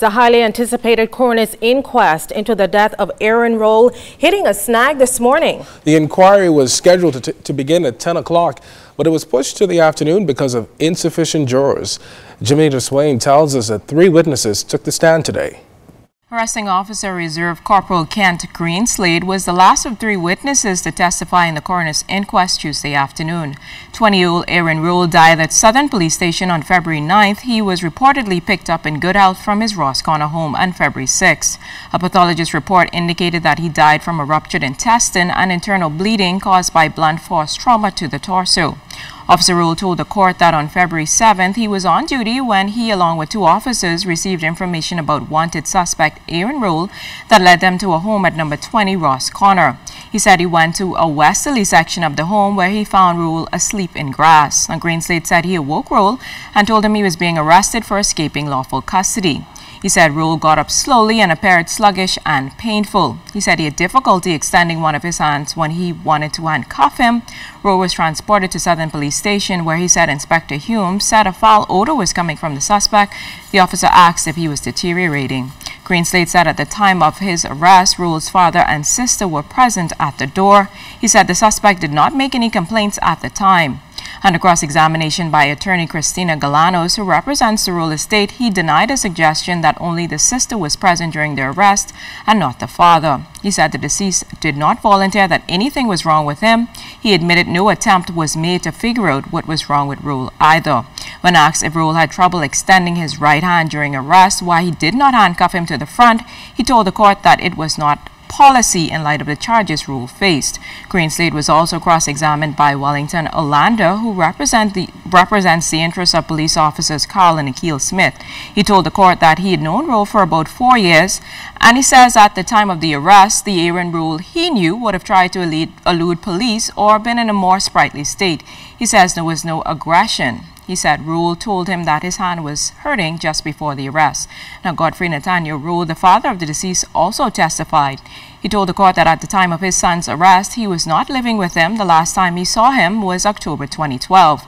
The highly anticipated Cornoers inquest into the death of Aaron Roll hitting a snag this morning. The inquiry was scheduled to begin at 10 o'clock, but it was pushed to the afternoon because of insufficient jurors. Jimmy DeSwain tells us that 3 witnesses took the stand today. Arresting Officer Reserve Corporal Kent Greenslade was the last of 3 witnesses to testify in the coroner's inquest Tuesday afternoon. 20-year-old Aaron Roll died at Southern Police Station on February 9th. He was reportedly picked up in good health from his Roscona home on February 6th. A pathologist report indicated that he died from a ruptured intestine and internal bleeding caused by blunt force trauma to the torso. Officer Roll told the court that on February 7th, he was on duty when he, along with 2 officers, received information about wanted suspect Aaron Roll that led them to a home at number 20 Roscona. He said he went to a westerly section of the home where he found Roll asleep in grass. Now, Greenslade said he awoke Roll and told him he was being arrested for escaping lawful custody. He said Roll got up slowly and appeared sluggish and painful. He said he had difficulty extending one of his hands when he wanted to handcuff him. Roll was transported to Southern Police Station, where he said Inspector Hume said a foul odor was coming from the suspect. The officer asked if he was deteriorating. Greenslade said at the time of his arrest, Roll's father and sister were present at the door. He said the suspect did not make any complaints at the time. Under cross-examination by attorney Christina Galanos, who represents the Roll estate, he denied a suggestion that only the sister was present during the arrest and not the father. He said the deceased did not volunteer that anything was wrong with him. He admitted no attempt was made to figure out what was wrong with Roll either. When asked if Roll had trouble extending his right hand during arrest, why he did not handcuff him to the front, he told the court that it was not policy in light of the charges Roll faced. Greenslade was also cross-examined by Wellington Olander, who represents the interests of police officers Carl and Akil Smith. He told the court that he had known Roll for about 4 years, and he says at the time of the arrest, the Aaron Roll he knew would have tried to elude police or been in a more sprightly state. He says there was no aggression. He said Roll told him that his hand was hurting just before the arrest. Now, Godfrey Nathaniel Roll, the father of the deceased, also testified. He told the court that at the time of his son's arrest, he was not living with him. The last time he saw him was October 2012.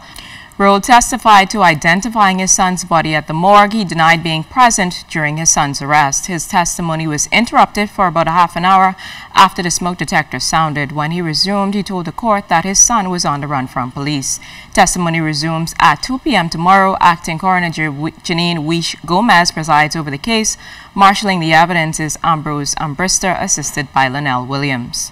Roll testified to identifying his son's body at the morgue. He denied being present during his son's arrest. His testimony was interrupted for about a half an hour after the smoke detector sounded. When he resumed, he told the court that his son was on the run from police. Testimony resumes at 2 p.m. tomorrow. Acting Coroner Janine Weish Gomez presides over the case. Marshalling the evidence is Ambrose Ambrister, assisted by Linnell Williams.